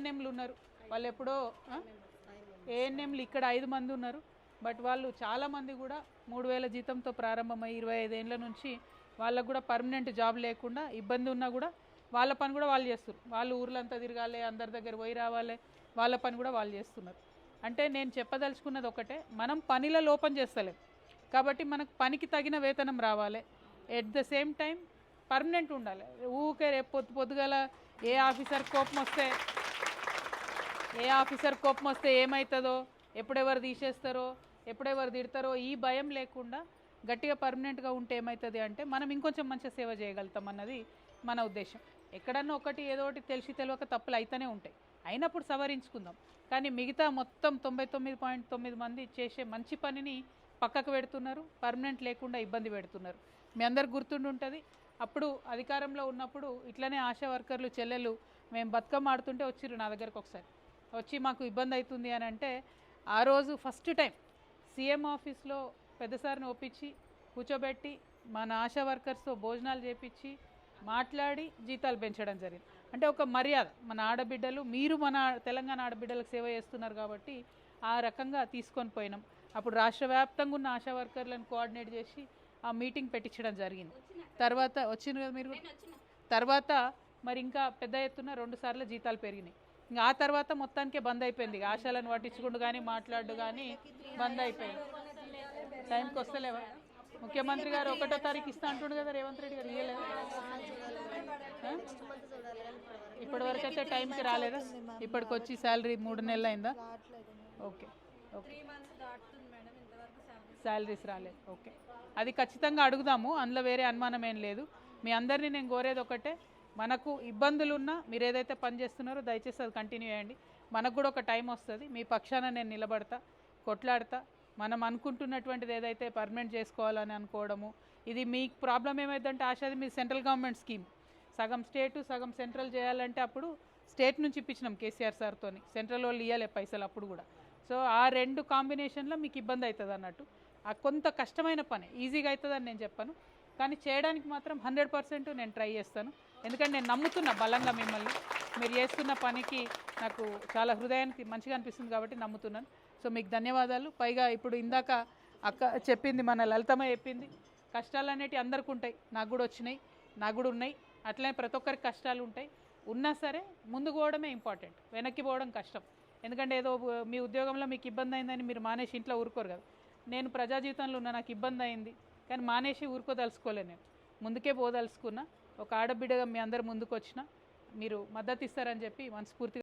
ఏఎన్ఎంలు ఉన్నారు, వాళ్ళు ఎప్పుడో ఏఎన్ఎంలు ఇక్కడ 5 మంది ఉన్నారు. బట్ వాళ్ళు చాలామంది కూడా 3000 జీతంతో ప్రారంభమై 25 ఏళ్ళ నుంచి వాళ్ళకు కూడా పర్మనెంట్ జాబ్ లేకుండా ఇబ్బంది ఉన్నా కూడా వాళ్ళ పని కూడా వాళ్ళు చేస్తారు. వాళ్ళు ఊర్లంతా తిరగాలి, అందరి దగ్గర పోయి రావాలి, వాళ్ళ పని కూడా వాళ్ళు చేస్తున్నారు. అంటే నేను చెప్పదలుచుకున్నది ఒకటే, మనం పనిలో లోపం చేస్తలేం కాబట్టి మనకు పనికి తగిన వేతనం రావాలి. At the same time permanent ఉండాలి. ఊకే రేపు పొద్దుగల ఏ ఆఫీసర్ కోపం వస్తే ఏమవుతుందో, ఎప్పుడెవరు తీసేస్తారో, ఎప్పుడెవరు తిడతారో ఈ భయం లేకుండా గట్టిగా పర్మనెంట్గా ఉంటే ఏమవుతుంది అంటే మనం ఇంకొంచెం మంచిగా సేవ చేయగలుగుతాం అన్నది మన ఉద్దేశం. ఎక్కడన్నా ఒకటి ఏదో ఒకటి తెలిసి తెలియక తప్పులు అయితేనే ఉంటాయి, అయినప్పుడు సవరించుకుందాం. కానీ మిగతా మొత్తం 99.9 మంది చేసే మంచి పనిని పక్కకు పెడుతున్నారు, పర్మనెంట్ లేకుండా ఇబ్బంది పెడుతున్నారు. మీ అందరికి గుర్తుండి ఉంటుంది, అప్పుడు అధికారంలో ఉన్నప్పుడు ఇట్లనే ఆశా వర్కర్లు చెల్లెలు మేము బతుకమ్మ ఆడుతుంటే వచ్చిర్రు నా దగ్గరకు ఒకసారి వచ్చి మాకు ఇబ్బంది అవుతుంది అని అంటే, ఆ రోజు ఫస్ట్ టైం సీఎం ఆఫీస్లో పెద్ద సార్ని ఒప్పించి కూర్చోబెట్టి మన ఆశా వర్కర్స్తో భోజనాలు చేపించి మాట్లాడి జీతాలు పెంచడం జరిగింది. అంటే ఒక మర్యాద, మన ఆడబిడ్డలు, మీరు మన తెలంగాణ ఆడబిడ్డలకు సేవ చేస్తున్నారు కాబట్టి ఆ రకంగా తీసుకొని పోయినాం. అప్పుడు రాష్ట్ర వ్యాప్తంగా ఉన్న ఆశా వర్కర్లను కోఆర్డినేట్ చేసి ఆ మీటింగ్ పెట్టించడం జరిగింది. తర్వాత వచ్చింది కదా మీరు, తర్వాత మరి ఇంకా పెద్ద ఎత్తున 2 సార్లు జీతాలు పెరిగినాయి. ఇంకా ఆ తర్వాత మొత్తానికే బంద్ అయిపోయింది. ఆశాలను పట్టించుకుంటూ కానీ మాట్లాడు కానీ బంద్ అయిపోయింది. టైంకి వస్తలేవా? ముఖ్యమంత్రి గారు 1వ తారీఖు ఇస్తా అంటుండు కదా, రేవంత్ రెడ్డి గారు ఇవ్వలేదా? ఇప్పటి వరకు అయితే టైంకి రాలేదా? ఇప్పటికి వచ్చి శాలరీ 3 నెలలు అయిందా? ఓకే ఓకే, శాలరీస్ రాలేదు. ఓకే, అది ఖచ్చితంగా అడుగుదాము, అందులో వేరే అనుమానం ఏం లేదు. మీ అందరినీ నేను కోరేది ఒకటే, మనకు ఇబ్బందులున్నా మీరు ఏదైతే పని చేస్తున్నారో దయచేసి అది కంటిన్యూ చేయండి. మనకు కూడా ఒక టైం వస్తుంది, మీ పక్షాన నేను నిలబడతా, కొట్లాడతా. మనం అనుకుంటున్నటువంటిది ఏదైతే పర్మనెంట్ చేసుకోవాలని అనుకోవడము, ఇది మీకు ప్రాబ్లం ఏమైందంటే ఆశాది మీ సెంట్రల్ గవర్నమెంట్ స్కీమ్, సగం స్టేటు సగం సెంట్రల్ చేయాలంటే అప్పుడు స్టేట్ నుంచి ఇప్పించినాం కేసీఆర్ సార్తో, సెంట్రల్ వాళ్ళు ఇవ్వలే పైసలు అప్పుడు కూడా. సో ఆ 2 కాంబినేషన్లో మీకు ఇబ్బంది అవుతుంది అన్నట్టు. ఆ కొంత కష్టమైన పని, ఈజీగా అవుతుందని నేను చెప్పాను, కానీ చేయడానికి మాత్రం 100% నేను ట్రై చేస్తాను. ఎందుకంటే నేను నమ్ముతున్నా బలంగా మిమ్మల్ని, మీరు చేస్తున్న పనికి నాకు చాలా హృదయానికి మంచిగా అనిపిస్తుంది కాబట్టి నమ్ముతున్నాను. సో మీకు ధన్యవాదాలు. పైగా ఇప్పుడు ఇందాక అక్క చెప్పింది, మన లలితమ్మ చెప్పింది, కష్టాలు అనేటివి అందరికీ ఉంటాయి, నాకు కూడా వచ్చినాయి, నాకు కూడా ఉన్నాయి, అట్లనే ప్రతి ఒక్కరికి కష్టాలు ఉంటాయి. ఉన్నా సరే ముందుకు పోవడమే ఇంపార్టెంట్, వెనక్కి పోవడం కష్టం. ఎందుకంటే ఏదో మీ ఉద్యోగంలో మీకు ఇబ్బంది అయిందని మీరు మానేసి ఇంట్లో ఊరుకోరు కదా. నేను ప్రజా జీవితంలో ఉన్న, నాకు ఇబ్బంది అయింది కానీ మానేసి ఊరుకోదలుచుకోలే, నేను ముందుకే పోదలుచుకున్నా. ఒక ఆడబిడ్డగా మీ అందరు ముందుకు వచ్చిన, మీరు మద్దతు ఇస్తారని చెప్పి మనస్ఫూర్తిగా